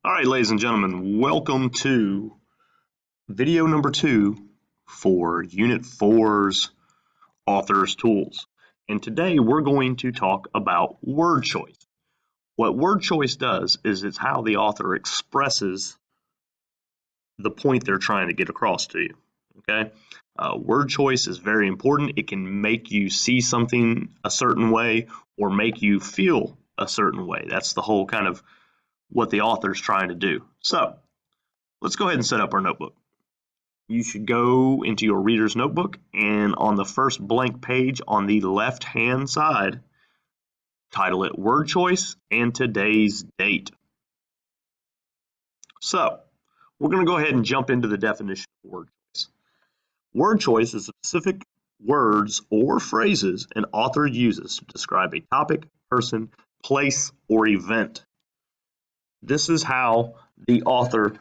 All right, ladies and gentlemen, welcome to video number 2 for Unit 4's Author's Tools. And today we're going to talk about word choice. What word choice does is it's how the author expresses the point they're trying to get across to you. Okay? Word choice is very important. It can make you see something a certain way or make you feel a certain way. That's the whole kind of what the author's trying to do. So let's go ahead and set up our notebook. You should go into your reader's notebook, and on the first blank page on the left-hand side, title it Word Choice and today's date. So we're going to go ahead and jump into the definition of word choice. Word choice is specific words or phrases an author uses to describe a topic, person, place, or event. This is how the author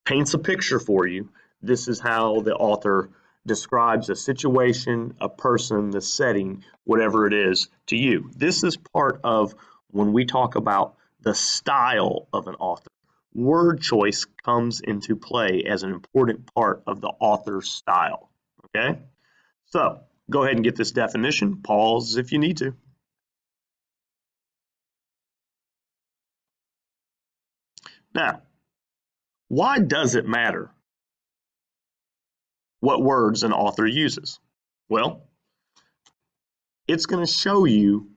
paints a picture for you. This is how the author describes a situation, a person, the setting, whatever it is to you. This is part of when we talk about the style of an author. Word choice comes into play as an important part of the author's style. Okay? So go ahead and get this definition. Pause if you need to. Now, why does it matter what words an author uses? Well, it's going to show you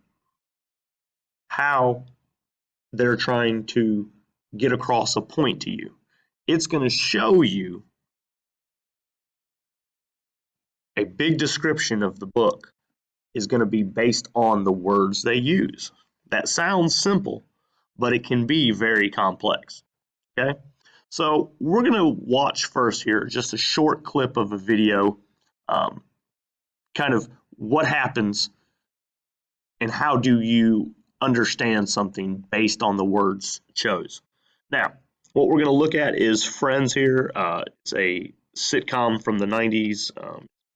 how they're trying to get across a point to you. It's going to show you a big description of the book is going to be based on the words they use. That sounds simple, but it can be very complex. Okay? So we're going to watch first here just a short clip of a video, kind of what happens and how do you understand something based on the words chose. Now, what we're going to look at is Friends here. It's a sitcom from the 90s,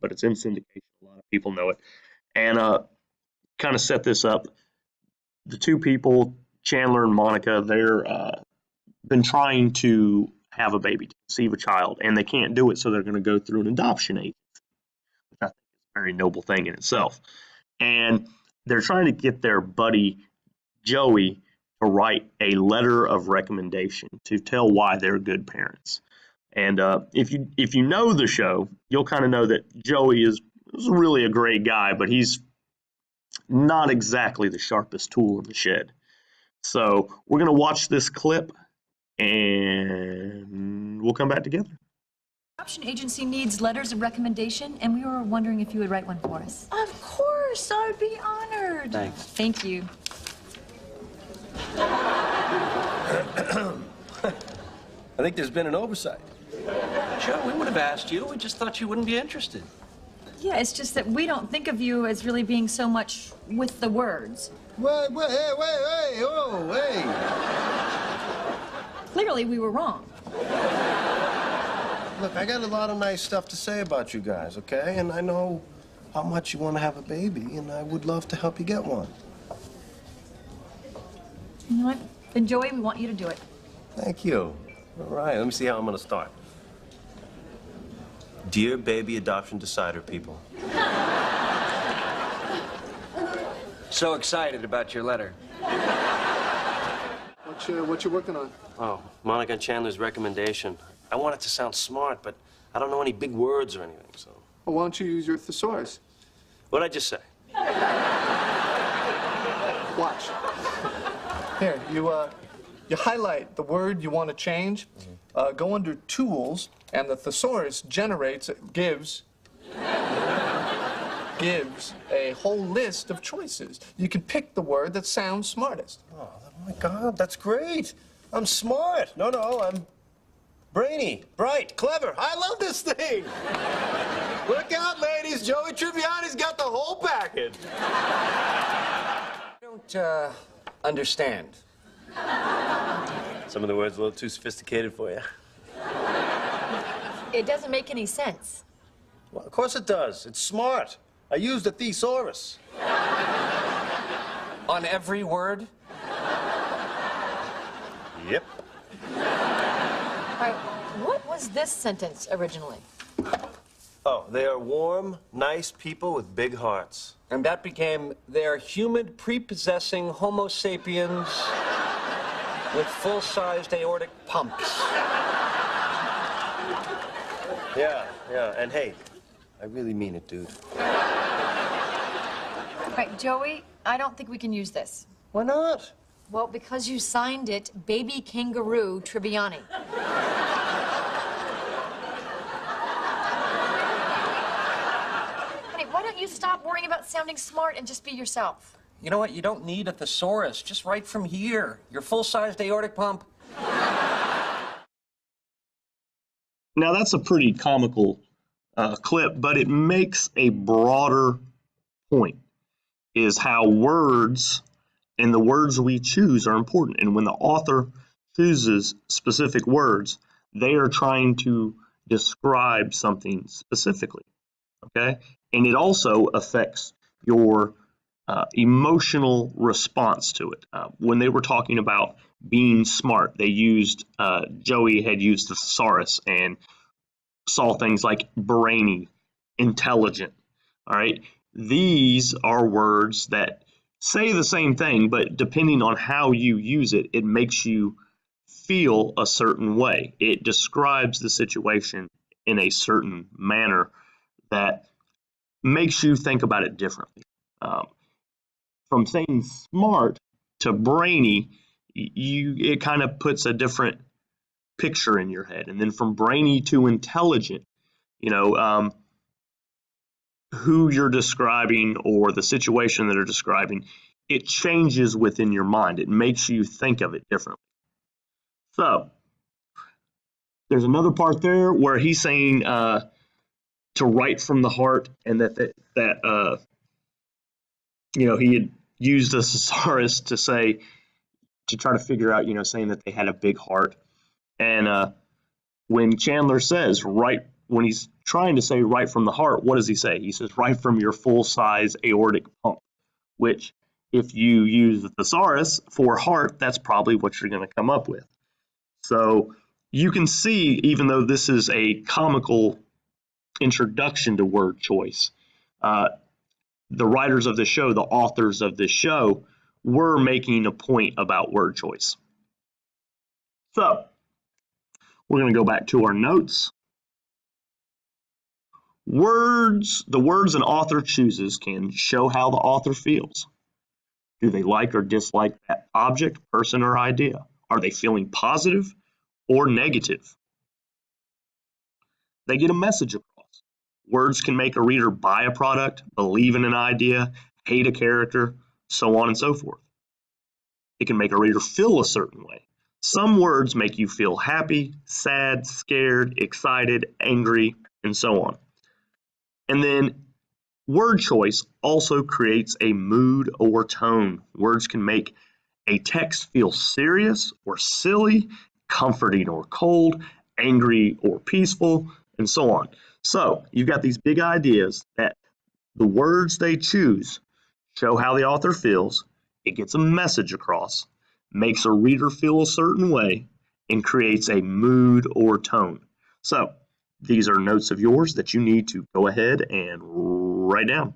but it's in syndication. A lot of people know it. And kind of set this up. The two people, Chandler and Monica, they're been trying to have a baby, to conceive a child, and they can't do it, so they're going to go through an adoption agency, which I think is a very noble thing in itself. And they're trying to get their buddy Joey to write a letter of recommendation to tell why they're good parents. And if you know the show, you'll kind of know that Joey is really a great guy, but he's not exactly the sharpest tool in the shed. So we're going to watch this clip, and we'll come back together. Adoption agency needs letters of recommendation, and we were wondering if you would write one for us. Of course, I'd be honored. Thanks. Thank you. I think there's been an oversight. Sure, we would have asked you. We just thought you wouldn't be interested. Yeah, it's just that we don't think of you as really being so much with the words. Wait, oh, hey. Clearly, we were wrong. Look, I got a lot of nice stuff to say about you guys, okay? And I know how much you want to have a baby, and I would love to help you get one. You know what? Enjoy, we want you to do it. Thank you. All right, let me see how I'm going to start. Dear baby adoption decider people. So excited about your letter. What you working on? Oh, Monica and Chandler's recommendation. I want it to sound smart, but I don't know any big words or anything, so. Well, why don't you use your thesaurus? What'd I just say? Watch. Here, you highlight the word you want to change, go under Tools, and the thesaurus gives a whole list of choices. You can pick the word that sounds smartest. Oh my God, that's great. I'm smart. No, I'm brainy, bright, clever. I love this thing. Look out, ladies. Joey Tribbiani's got the whole package. I don't understand. Some of the words a little too sophisticated for you. It doesn't make any sense. Well, of course it does. It's smart. I used a thesaurus. On every word? Yep. right, what was this sentence originally? Oh, they are warm, nice people with big hearts. And that became, they're humid, prepossessing Homo sapiens with full-sized aortic pumps. Yeah, and hey, I really mean it, dude. Right, Joey, I don't think we can use this. Why not? Well, because you signed it Baby Kangaroo Tribbiani. Honey, why don't you stop worrying about sounding smart and just be yourself? You know what? You don't need a thesaurus. Just write from here. Your full-sized aortic pump. Now, that's a pretty comical clip, but it makes a broader point, is how words and the words we choose are important. And when the author chooses specific words, they are trying to describe something specifically, okay? And it also affects your emotional response to it. When they were talking about being smart, they used, Joey had used the thesaurus and saw things like brainy, intelligent, all right? These are words that say the same thing, but depending on how you use it, it makes you feel a certain way. It describes the situation in a certain manner that makes you think about it differently. From saying smart to brainy, it kind of puts a different picture in your head. And then from brainy to intelligent, who you're describing or the situation that you're describing, it changes within your mind. It makes you think of it differently. So there's another part there where he's saying to write from the heart, and that he had used the thesaurus to try to figure out, saying that they had a big heart. And when Chandler says when he's trying to say right from the heart, what does he say? He says right from your full-size aortic pump, which if you use the thesaurus for heart, that's probably what you're going to come up with. So you can see, even though this is a comical introduction to word choice, the writers of the show, the authors of this show, were making a point about word choice. So we're going to go back to our notes. The words an author chooses can show how the author feels. Do they like or dislike that object, person, or idea? Are they feeling positive or negative? They get a message across. Words can make a reader buy a product, believe in an idea, hate a character, so on and so forth. It can make a reader feel a certain way. Some words make you feel happy, sad, scared, excited, angry, and so on. And then word choice also creates a mood or tone. Words can make a text feel serious or silly, comforting or cold, angry or peaceful, and so on. So you've got these big ideas that the words they choose show how the author feels. It gets a message across, makes a reader feel a certain way, and creates a mood or tone. So these are notes of yours that you need to go ahead and write down.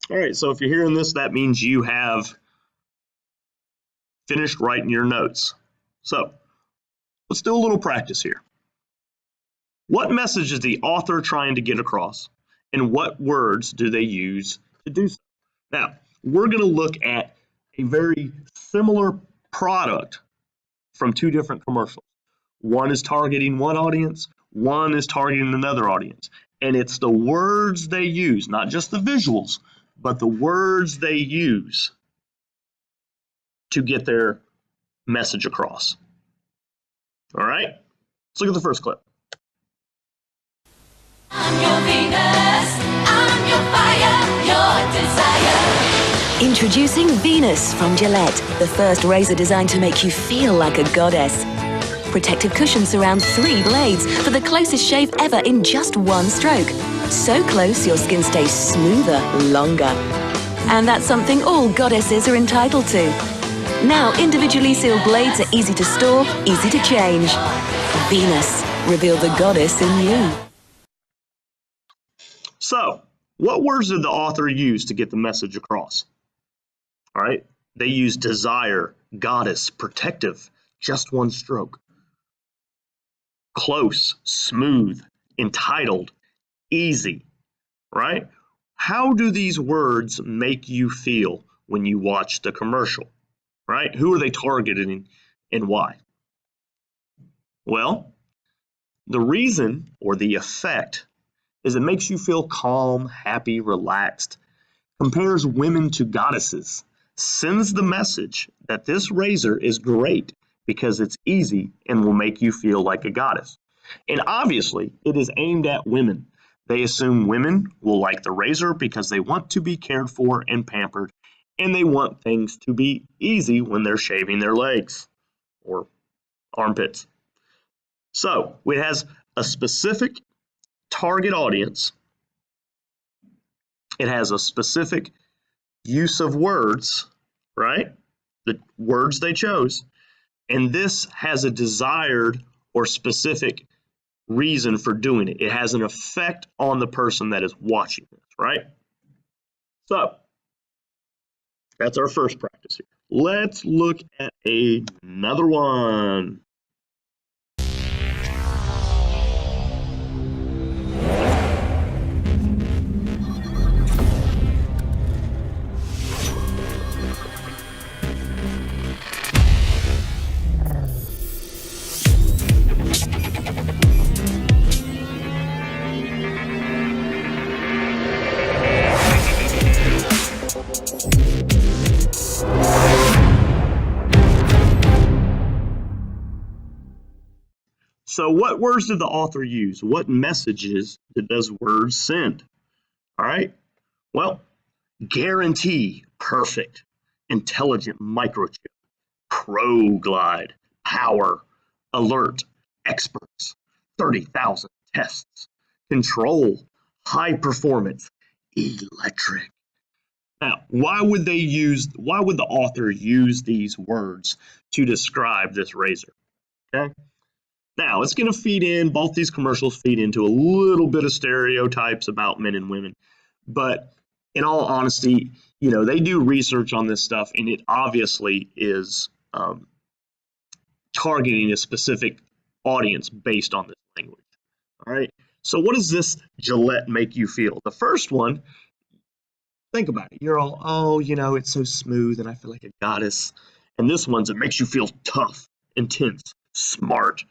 All right, so if you're hearing this, that means you have finished writing your notes. So let's do a little practice here. What message is the author trying to get across, and what words do they use to do so? Now, we're going to look at a very similar product from two different commercials. One is targeting one audience, one is targeting another audience. And it's the words they use, not just the visuals, but the words they use to get their message across. All right, let's look at the first clip. I'm your Venus, I'm your fire, your desire. Introducing Venus from Gillette, the first razor designed to make you feel like a goddess. Protective cushion surrounds 3 blades for the closest shave ever in just 1 stroke. So close your skin stays smoother longer. And that's something all goddesses are entitled to. Now individually sealed blades are easy to store, easy to change. Venus, reveal the goddess in you. So, what words did the author use to get the message across? All right, they used desire, goddess, protective, just one stroke, close, smooth, entitled, easy, right? How do these words make you feel when you watch the commercial, right? Who are they targeting and why? Well, the reason or the effect is it makes you feel calm, happy, relaxed, compares women to goddesses, sends the message that this razor is great because it's easy and will make you feel like a goddess. And obviously, it is aimed at women. They assume women will like the razor because they want to be cared for and pampered, and they want things to be easy when they're shaving their legs or armpits. So it has a specific target audience. It has a specific use of words, right? The words they chose. And this has a desired or specific reason for doing it. It has an effect on the person that is watching this, right? So that's our first practice here. Let's look at another one. So what words did the author use? What messages did those words send? All right. Well, guarantee, perfect, intelligent microchip, pro-glide, power, alert, experts, 30,000 tests, control, high performance, electric. Now, why would the author use these words to describe this razor? Okay. Now, it's going to feed in, both these commercials feed into a little bit of stereotypes about men and women. But in all honesty, they do research on this stuff, and it obviously is targeting a specific audience based on this language. All right. So what does this Gillette make you feel? The first one, think about it. You're all, oh, it's so smooth, and I feel like a goddess. And this one's, it makes you feel tough, intense, smart.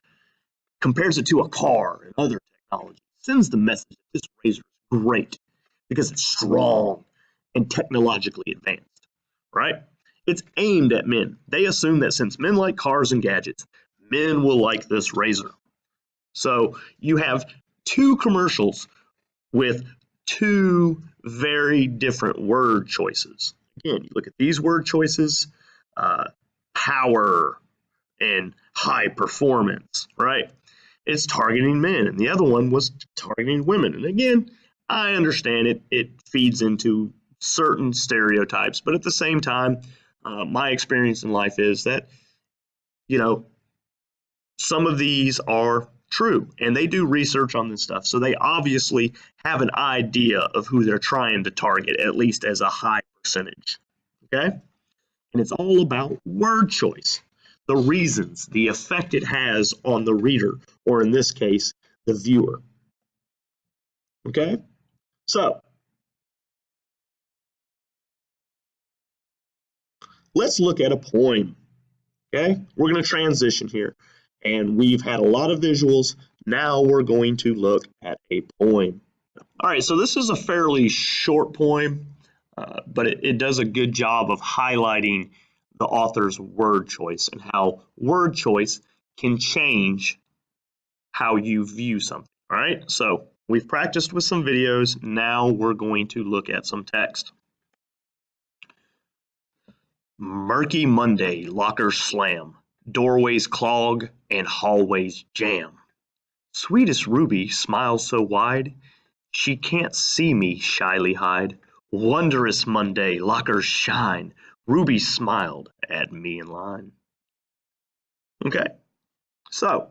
Compares it to a car and other technology, sends the message that this razor is great because it's strong and technologically advanced, right? It's aimed at men. They assume that since men like cars and gadgets, men will like this razor. So you have two commercials with two very different word choices. Again, you look at these word choices, power and high performance, right? It's targeting men, and the other one was targeting women. And again, I understand it feeds into certain stereotypes, but at the same time, my experience in life is that, some of these are true, and they do research on this stuff, so they obviously have an idea of who they're trying to target, at least as a high percentage, okay? And it's all about word choice. The reasons, the effect it has on the reader, or in this case, the viewer. Okay? So, let's look at a poem. Okay? We're going to transition here. And we've had a lot of visuals. Now we're going to look at a poem. All right, so this is a fairly short poem, but it does a good job of highlighting the author's word choice and how word choice can change how you view something. All right, so we've practiced with some videos. Now we're going to look at some text. Murky Monday, lockers slam, doorways clog, and hallways jam. Sweetest Ruby smiles so wide, she can't see me shyly hide. Wondrous Monday, lockers shine, Ruby smiled at me in line. Okay, so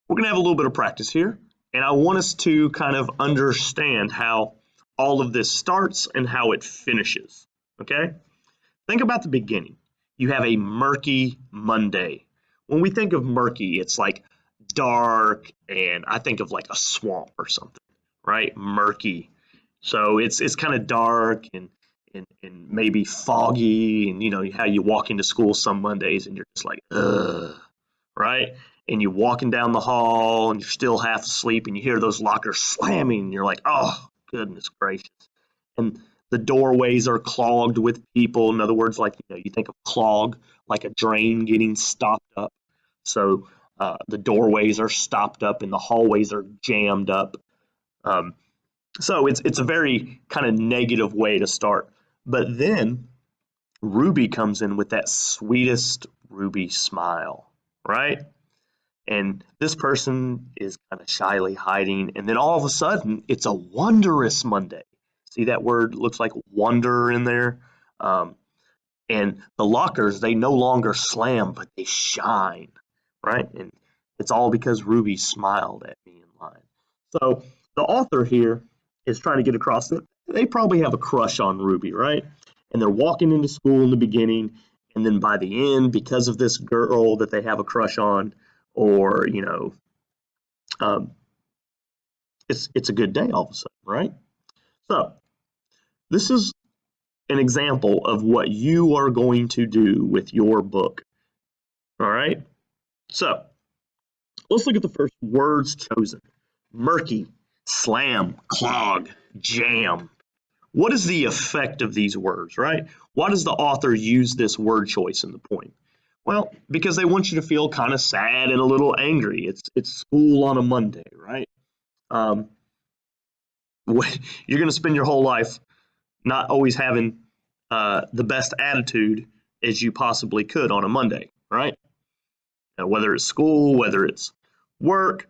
we're going to have a little bit of practice here, and I want us to kind of understand how all of this starts and how it finishes. Okay, think about the beginning. You have a murky Monday. When we think of murky, it's like dark, and I think of like a swamp or something, right? Murky. So it's kind of dark and maybe foggy, and you know how you walk into school some Mondays and you're just like, ugh, right? And you're walking down the hall and you're still half asleep and you hear those lockers slamming and you're like, oh, goodness gracious. And the doorways are clogged with people. In other words, like, you think of clog, like a drain getting stopped up. So the doorways are stopped up and the hallways are jammed up. So it's a very kind of negative way to start. But then Ruby comes in with that sweetest Ruby smile, right? And this person is kind of shyly hiding, and then all of a sudden, it's a wondrous Monday. See that word looks like wonder in there? And the lockers, they no longer slam, but they shine, right? And it's all because Ruby smiled at me in line. So the author here is trying to get across that they probably have a crush on Ruby, right? And they're walking into school in the beginning, and then by the end, because of this girl that they have a crush on, or it's a good day all of a sudden, right? So this is an example of what you are going to do with your book. All right, so let's look at the first words chosen: murky, slam, clog, jam. What is the effect of these words, right? Why does the author use this word choice in the poem? Well, because they want you to feel kind of sad and a little angry. It's school on a Monday, right? You're going to spend your whole life not always having the best attitude as you possibly could on a Monday, right? Whether it's school, whether it's work,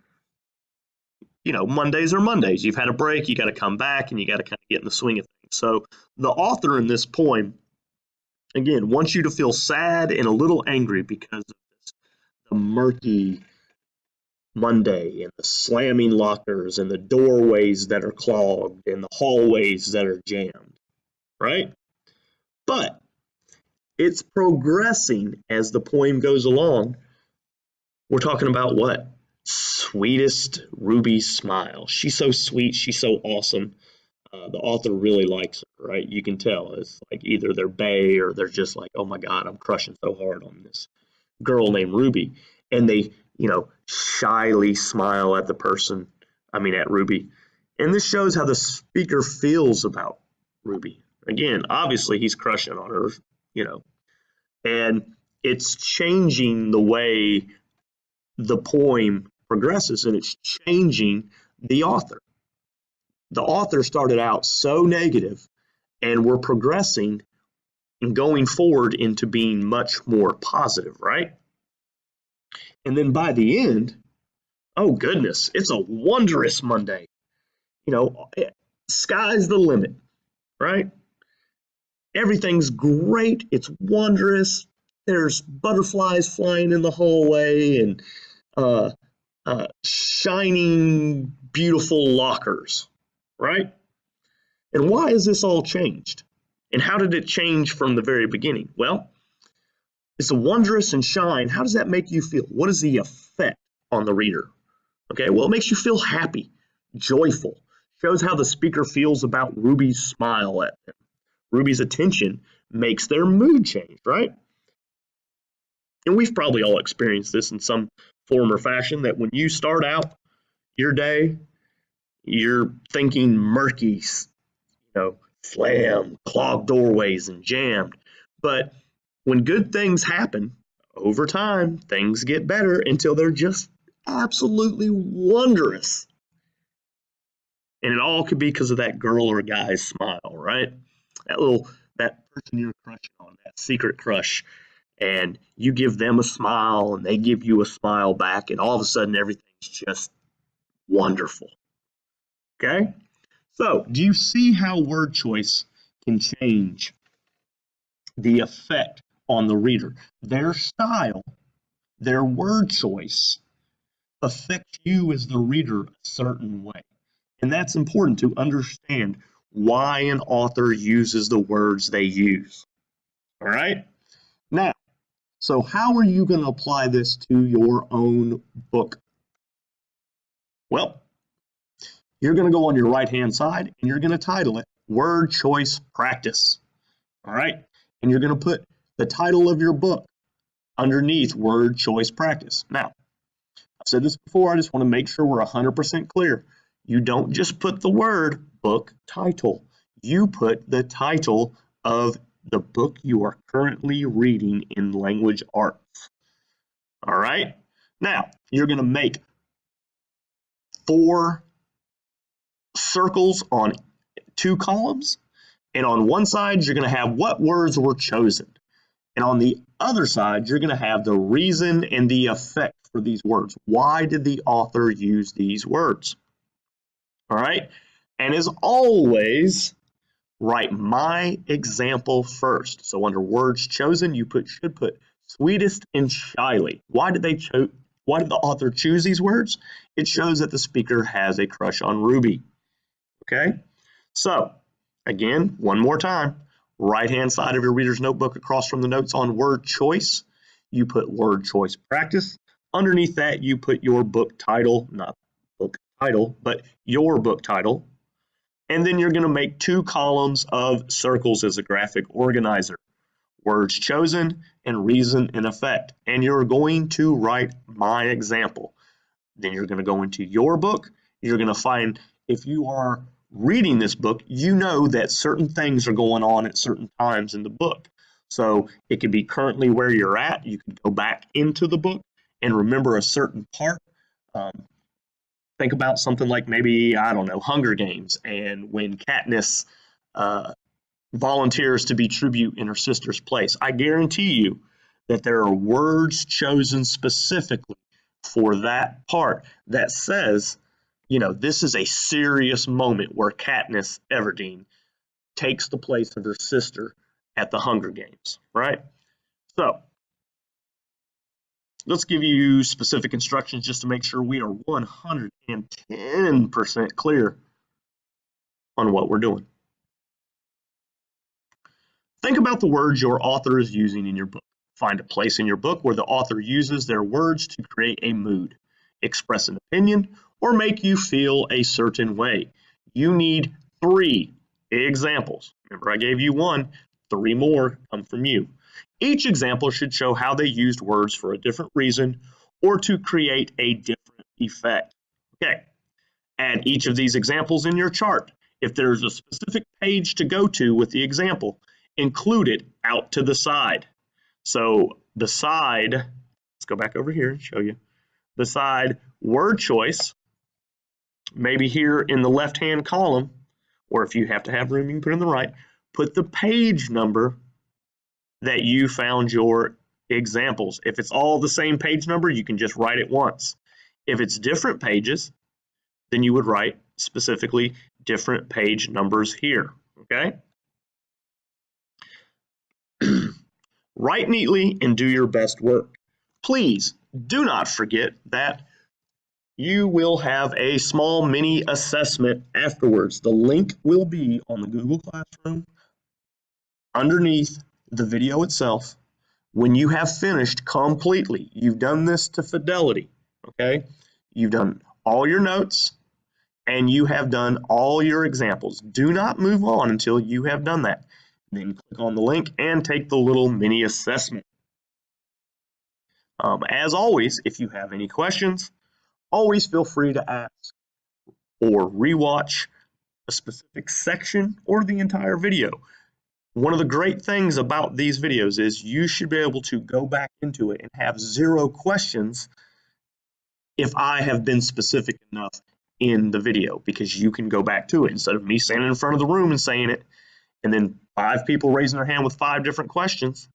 Mondays are Mondays. You've had a break, you got to come back, and you got to kind of get in the swing of things. So the author in this poem, again, wants you to feel sad and a little angry because of this, the murky Monday and the slamming lockers and the doorways that are clogged and the hallways that are jammed, right? But it's progressing as the poem goes along. We're talking about what? Sweetest Ruby smile. She's so sweet. She's so awesome. The author really likes her, right? You can tell. It's like either they're bae or they're just like, oh my God, I'm crushing so hard on this girl named Ruby. And they, shyly smile at at Ruby. And this shows how the speaker feels about Ruby. Again, obviously he's crushing on her, and it's changing the way the poem progresses, and it's changing the author. The author started out so negative, and we're progressing and going forward into being much more positive, right? And then by the end, oh goodness, it's a wondrous Monday. Sky's the limit, right? Everything's great. It's wondrous. There's butterflies flying in the hallway and shining, beautiful lockers, right? And why has this all changed? And how did it change from the very beginning? Well, it's a wondrous and shine. How does that make you feel? What is the effect on the reader? Okay, well, it makes you feel happy, joyful. Shows how the speaker feels about Ruby's smile at them. Ruby's attention makes their mood change, right? And we've probably all experienced this in some form or fashion, that when you start out your day, you're thinking murky, slam, clogged doorways and jammed. But when good things happen, over time, things get better until they're just absolutely wondrous. And it all could be because of that girl or guy's smile, right? That person you're crushing on, that secret crush. And you give them a smile and they give you a smile back, and all of a sudden everything's just wonderful. Okay? So, do you see how word choice can change the effect on the reader. Their style, their word choice affects you as the reader a certain way. And that's important to understand why an author uses the words they use. All right? Now, so how are you going to apply this to your own book? Well, you're going to go on your right-hand side and you're going to title it Word Choice Practice. All right? And you're going to put the title of your book underneath Word Choice Practice. Now, I've said this before, I just want to make sure we're 100% clear. You don't just put the word book title. You put the title of the book you are currently reading in language arts. All right? Now, you're going to make 4 circles on 2 columns, and on one side, you're going to have what words were chosen. And on the other side, you're going to have the reason and the effect for these words. Why did the author use these words? All right? And as always, write my example first. So under words chosen, you should put sweetest and shyly. Why did the author choose these words? It shows that the speaker has a crush on Ruby. Okay? So, again, one more time. Right-hand side of your reader's notebook across from the notes on word choice, you put word choice practice. Underneath that, you put your book title, not book title, but your book title. And then you're going to make 2 columns of circles as a graphic organizer. Words chosen and reason and effect. And you're going to write my example. Then you're going to go into your book. You're going to find, if you are reading this book, you know that certain things are going on at certain times in the book. So it could be currently where you're at. You can go back into the book and remember a certain part. Think about something like maybe, I don't know, Hunger Games, and when Katniss volunteers to be tribute in her sister's place. I guarantee you that there are words chosen specifically for that part that says, you know, this is a serious moment where Katniss Everdeen takes the place of her sister at the Hunger Games, right? So let's give you specific instructions just to make sure we are 110% clear on what we're doing. Think about the words your author is using in your book. Find a place in your book where the author uses their words to create a mood, express an opinion, or make you feel a certain way. You need 3 examples. Remember, I gave you 1, 3 more come from you. Each example should show how they used words for a different reason or to create a different effect. Okay, add each of these examples in your chart. If there's a specific page to go to with the example, include it out to the side. So beside, let's go back over here and show you. Beside word choice, maybe here in the left-hand column, or if you have to have room, you can put it in the right, put the page number that you found your examples. If it's all the same page number, you can just write it once. If it's different pages, then you would write specifically different page numbers here, okay? Write neatly and do your best work. Please do not forget that you will have a small mini assessment afterwards. The link will be on the Google Classroom underneath the video itself. When you have finished completely, you've done this to fidelity, okay? You've done all your notes and you have done all your examples. Do not move on until you have done that. Then click on the link and take the little mini assessment. As always, if you have any questions, always feel free to ask or rewatch a specific section or the entire video. One of the great things about these videos is you should be able to go back into it and have 0 questions if I have been specific enough in the video, because you can go back to it instead of me standing in front of the room and saying it and then 5 people raising their hand with 5 different questions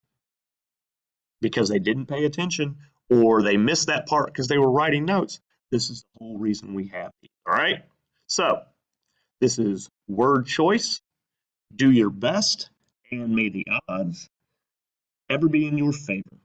because they didn't pay attention or they missed that part because they were writing notes. This is the whole reason we have these, all right? So this is word choice. Do your best, and may the odds ever be in your favor.